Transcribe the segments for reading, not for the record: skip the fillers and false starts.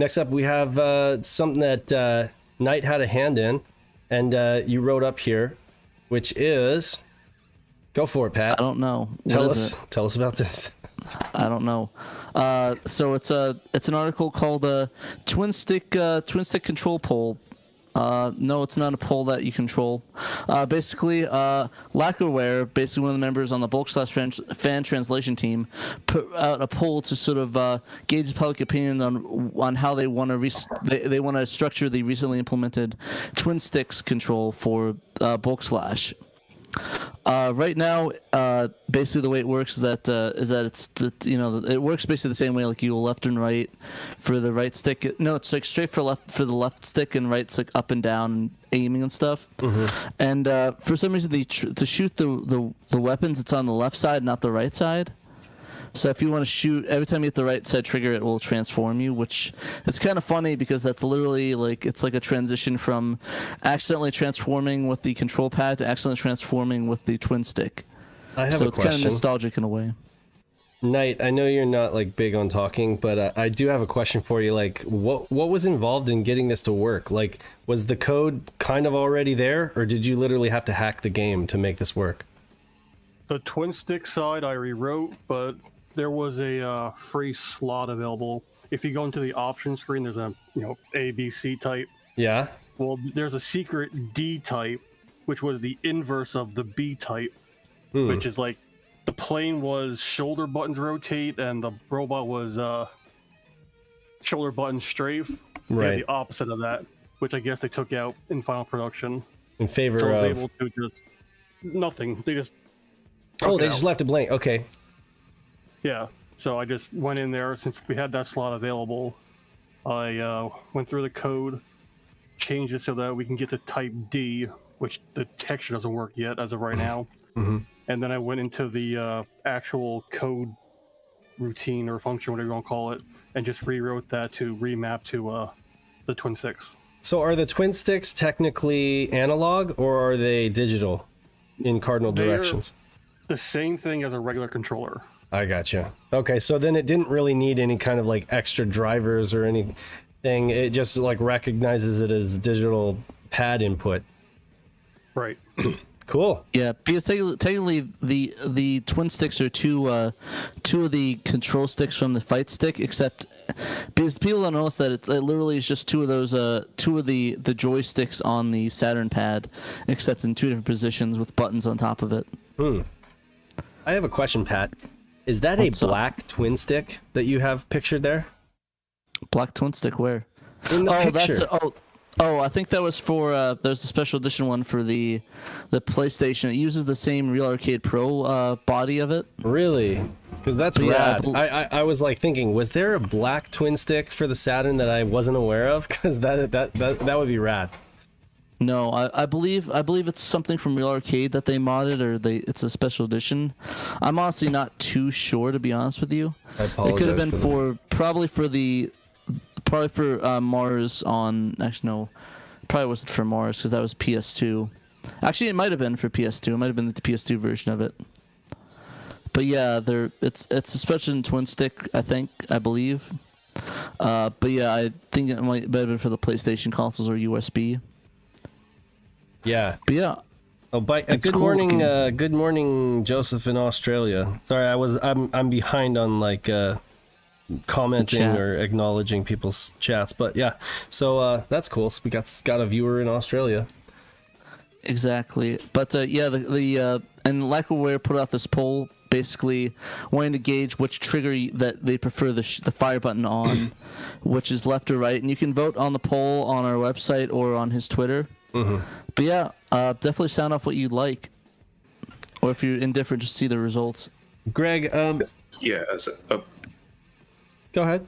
Next up, we have something that Knight had a hand in, and you wrote up here, which is... Go for it, Pat. I don't know. Tell us about this. I don't know. So it's an article called Twin Stick Control Pole. No, it's not a pole that you control. Basically, Lacquerware, basically one of the members on the fan translation team, put out a poll to sort of gauge public opinion on how they want to they want to structure the recently implemented Twin Sticks control for bulk slash. Right now, basically the way it works is that it works basically the same way, like you go left and right for the right stick. No, it's like straight for the left stick, and right's like up and down and aiming and stuff. Mm-hmm. And for some reason, to shoot the weapons, it's on the left side, not the right side. So if you want to shoot, every time you hit the right side trigger, it will transform you, which is kind of funny because that's literally it's like a transition from accidentally transforming with the control pad to accidentally transforming with the twin stick. I have so a it's question. Kind of nostalgic in a way. Knight, I know you're not big on talking, but I do have a question for you. What was involved in getting this to work? Was the code kind of already there, or did you literally have to hack the game to make this work? The twin stick side I rewrote, but there was a free slot available. If you go into the option screen, there's a A, B, C type. Yeah. Well, there's a secret D type, which was the inverse of the B type, which is the plane was shoulder buttons rotate and the robot was shoulder buttons strafe. Right. They had the opposite of that, which I guess they took out in final production. In favor so of... I was able to just... Nothing. They just... they just left it blank. Okay. Yeah, so I just went in there, since we had that slot available, I went through the code, changed it so that we can get to type D, which the texture doesn't work yet as of right now. Mm-hmm. And then I went into the actual code routine or function, whatever you want to call it, and just rewrote that to remap to the twin sticks. So are the twin sticks technically analog, or are they digital in cardinal directions? The same thing as a regular controller. I gotcha. Okay, so then it didn't really need any kind of extra drivers or anything. It just recognizes it as digital pad input. Right. Cool. Yeah, because technically the twin sticks are two of the control sticks from the fight stick, except because people don't notice that it literally is just two of those two of the joysticks on the Saturn pad, except in two different positions with buttons on top of it. I have a question, Pat. Is that What's a black up? Twin stick that you have pictured there? Black twin stick where? In the picture. I think that was for there's a special edition one for the PlayStation. It uses the same Real Arcade Pro body of it. Really? Because that's rad. I was thinking, was there a black twin stick for the Saturn that I wasn't aware of? Because that would be rad. No, I believe it's something from Real Arcade that they modded, or it's a special edition. I'm honestly not too sure, to be honest with you. I apologize. It could have been probably for Mars on. Actually, no, probably wasn't for Mars because that was PS2. Actually, it might have been for PS2. It might have been the PS2 version of it. But yeah, it's a special twin stick. I believe. But yeah, I think it might have been for the PlayStation consoles or USB. Yeah. But yeah. Oh, good morning, good morning, Joseph in Australia. Sorry, I'm behind on commenting or acknowledging people's chats, but yeah. So that's cool. So we got a viewer in Australia. Exactly, but yeah, and Lacquerware put out this poll, basically wanting to gauge which trigger that they prefer the fire button on, which is left or right, and you can vote on the poll on our website or on his Twitter. Mm-hmm. But yeah, definitely sound off what you like, or if you're indifferent, just see the results. Greg, yeah. Go ahead.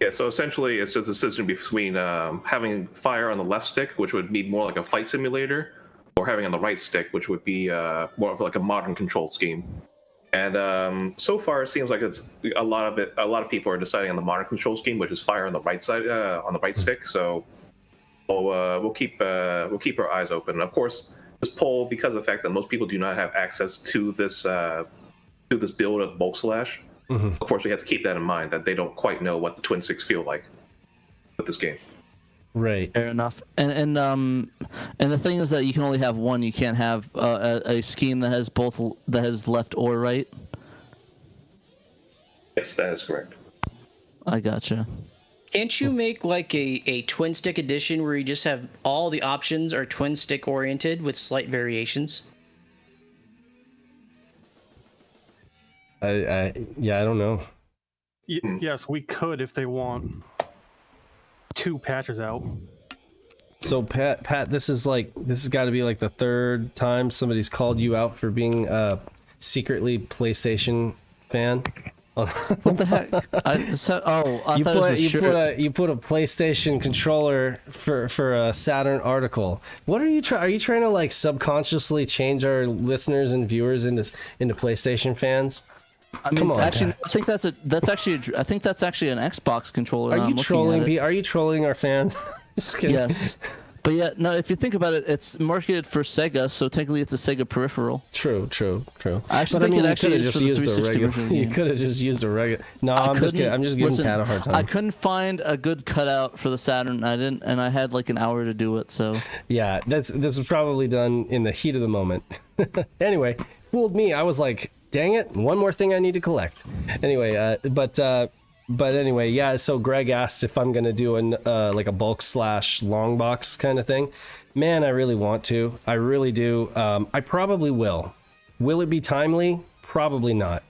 Yeah, so essentially it's just a decision between having fire on the left stick, which would be more like a flight simulator, or having on the right stick, which would be more of a modern control scheme. And so far it seems like it's a lot of people are deciding on the modern control scheme, which is fire on the right side, on the right stick. So we'll keep our eyes open. And of course, this poll, because of the fact that most people do not have access to this build of Bulk Slash, of course we have to keep that in mind, that they don't quite know what the twin sticks feel like. with this game. Right. Fair enough. And the thing is that you can only have one. You can't have a scheme that has both, that has left or right. Yes, that is correct. I gotcha. Can't you make like a twin stick edition where you just have all the options are twin stick oriented with slight variations? I don't know. Yes, we could if they want 2 patches out. So Pat, this has got to be like the 3rd time somebody's called you out for being a secretly PlayStation fan. What the heck? I thought You it was a shirt. put a PlayStation controller for a Saturn article. What are you trying? Are you trying to like subconsciously change our listeners and viewers into PlayStation fans? I mean, Come on, actually, Pat. I think that's actually an Xbox controller. Are you trolling? Are you trolling our fans? Just kidding. Yes, but yeah, no. If you think about it, it's marketed for Sega, so technically it's a Sega peripheral. True. I actually think it actually is for the used 360 version of the You game. could have just used a regular. No, I'm just kidding. I'm just giving listen, Pat a hard time. I couldn't find a good cutout for the Saturn. And I had like an hour to do it. So Yeah, this was probably done in the heat of the moment. Anyway, fooled me. I was like, dang it, one more thing I need to collect. Anyway, but anyway, yeah. So Greg asked if I'm gonna do like a bulk / long box kind of thing. Man, I really want to. I really do. I probably will. Will it be timely? Probably not.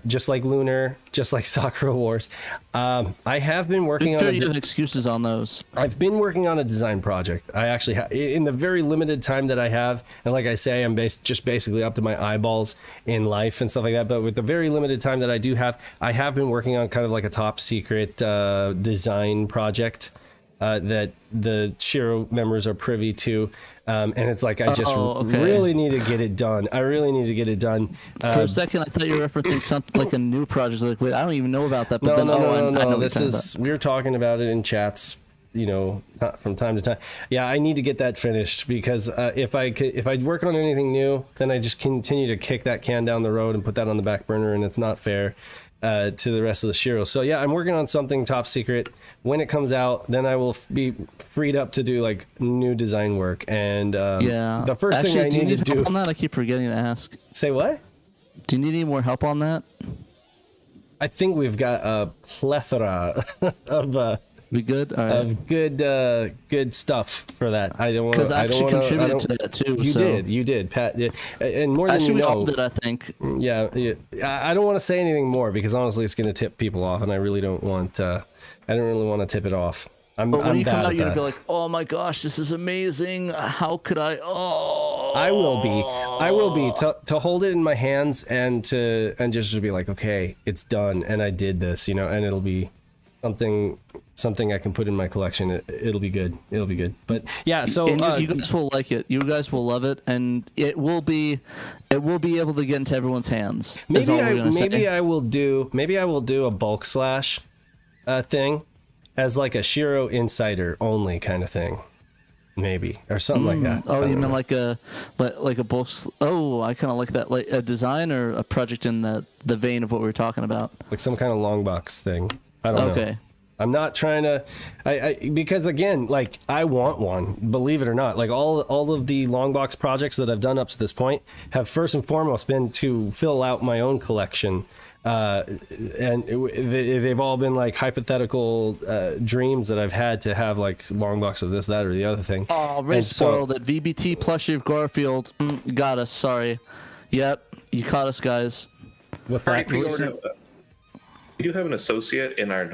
Just like Lunar, just like Sakura Wars. I have been working on. you have excuses on those. I've been working on a design project. I actually in the very limited time that I have, and like I say, I'm just basically up to my eyeballs in life and stuff like that. But with the very limited time that I do have, I have been working on kind of like a top secret design project that the SHIRO members are privy to. And it's like I just really need to get it done. I really need to get it done. For a second, I thought you were referencing something like a new project. Like, wait, I don't even know about that. But No. This is we were talking about it in chats, from time to time. Yeah, I need to get that finished because if I work on anything new, then I just continue to kick that can down the road and put that on the back burner, and it's not fair to the rest of the SHIRO. So yeah, I'm working on something top secret. When it comes out, then I will be freed up to do like new design work. And the first thing I need to do help on that? I keep forgetting to ask. Say what? Do you need any more help on that? I think we've got a plethora of We good? All right. of good stuff for that. I don't want Because I actually contributed to that too. You did, Pat. And more than actually, you know. we all did, I think. Yeah. I don't want to say anything more because honestly, it's going to tip people off, and I really don't want. I don't really want to tip it off. But when you come bad out, at you're that. gonna be like, "Oh my gosh, this is amazing! How could I?" Oh. I will be to hold it in my hands and just to be like, okay, it's done, and I did this, and it'll be something I can put in my collection. It'll be good. It'll be good. But yeah, so And you guys will like it. You guys will love it, and it will be able to get into everyone's hands. maybe I will do a bulk slash thing as like a SHIRO insider only kind of thing, maybe, or something like that. Oh, you mean like a bulk? Oh, I kind of like that, like a design or a project in the vein of what we were talking about. Like some kind of long box thing. I don't know. Okay. I'm not trying to, because again, like I want one, believe it or not. Like all of the long box projects that I've done up to this point have first and foremost been to fill out my own collection. And they've all been like hypothetical dreams that I've had to have like long box of this, that, or the other thing. Oh, Ray spoiled it. VBT plushie of Garfield got us. Sorry. Yep, you caught us, guys. With Alright, that, we do have an associate in our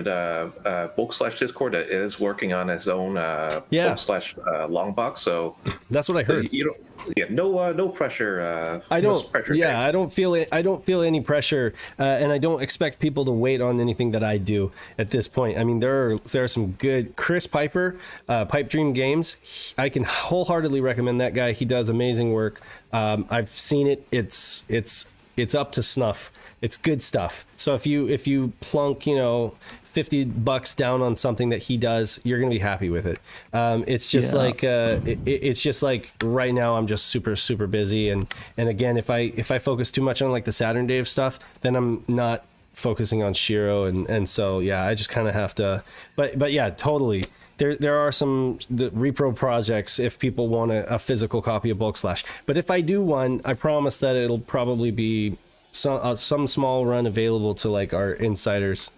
bulk slash Discord that is working on his own bulk slash long box. So that's what I heard. You don't, no pressure. I don't. No pressure I don't feel it. I don't feel any pressure, and I don't expect people to wait on anything that I do at this point. I mean, there are some good Chris Piper, Pipe Dream Games. I can wholeheartedly recommend that guy. He does amazing work. I've seen it. It's up to snuff. It's good stuff. So if you plunk, $50 down on something that he does, you're gonna be happy with it. It's just like it's just like right now I'm just super busy, and again, if I focus too much on like the Saturn Dave stuff, then I'm not focusing on SHIRO, and so yeah, I just kind of have to. But yeah, totally. There are some repro projects if people want a physical copy of Bulk Slash. But if I do one, I promise that it'll probably be some small run available to like our insiders,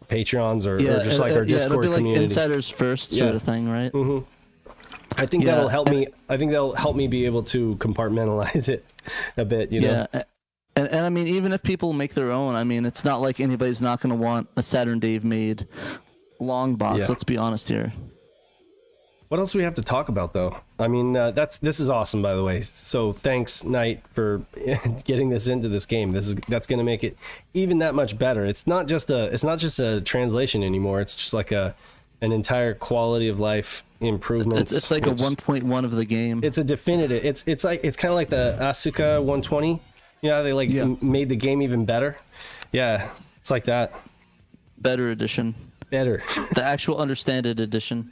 Patreons, or just like our Discord it'll be like community. insiders first sort of thing, right? Mm-hmm. I think that'll help me. I think that'll help me be able to compartmentalize it a bit. You know. And I mean, even if people make their own, I mean, it's not like anybody's not going to want a Saturn Dave made long box. Yeah. Let's be honest here. What else do we have to talk about, though? I mean, this is awesome, by the way. So thanks, Knight, for getting this into this game. That's going to make it even that much better. It's not just a translation anymore. It's just like an entire quality of life improvements. It's like a 1.1 of the game. It's a definitive. It's kind of like the Asuka 120. You know, they made the game even better. Yeah, it's like that. Better edition. Better. The actual understand it edition.